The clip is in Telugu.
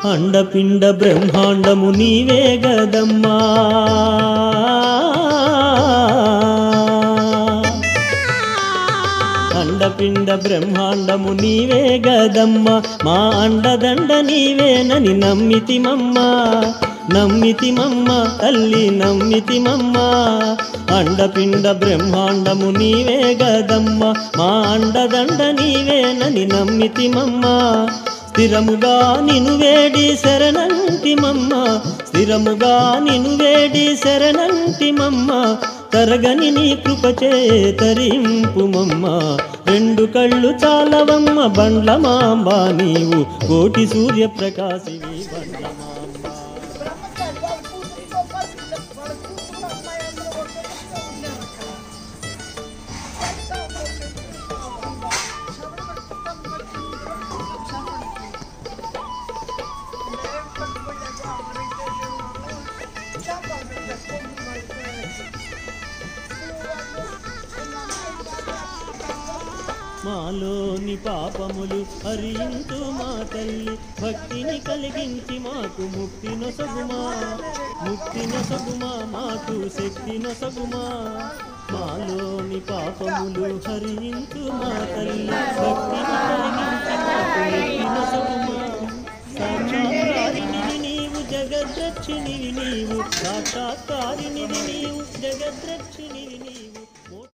అండపిండ బ్రహ్మాండము నీవే గదమ్మా అండపిండ బ్రహ్మాండము నీవే గదమ్మా మా అండదండ నీవేనని నమ్మితిమమ్మా నమ్మితిమమ్మా తల్లి నమ్మితిమమ్మా అండపిండ బ్రహ్మాండము నీవే గదమ్మా మా అండదండ నీవేనని నమ్మితిమమ్మా స్థిరముగా నిను వేడి శరణంటిమమ్మ స్థిరముగా నిను వేడి శరణంటిమమ్మ తరగని నీ కృపచే తరింపుమమ్మ రెండు కళ్ళు చాలవమ్మ బండ్లమాంబ నీవు కోటి సూర్యప్రకాశివి బండ్లమాంబ మాలోని పాపములు హరించు మా తల్లి భక్తిని కలిగించి మాకు ముక్తి నొసగుమా మాకు శక్తి నొసగుమా మాలోని పాపములు హరించు మా తల్లి భక్తిని కలిగించి మాకు ముక్తి నొసగుమా సాక్షాత్కారిణివి నీవు జగద్రక్షిణివి నీవు సాక్షాత్కారిణివి నీవు జగద్రక్షిణివి నీవు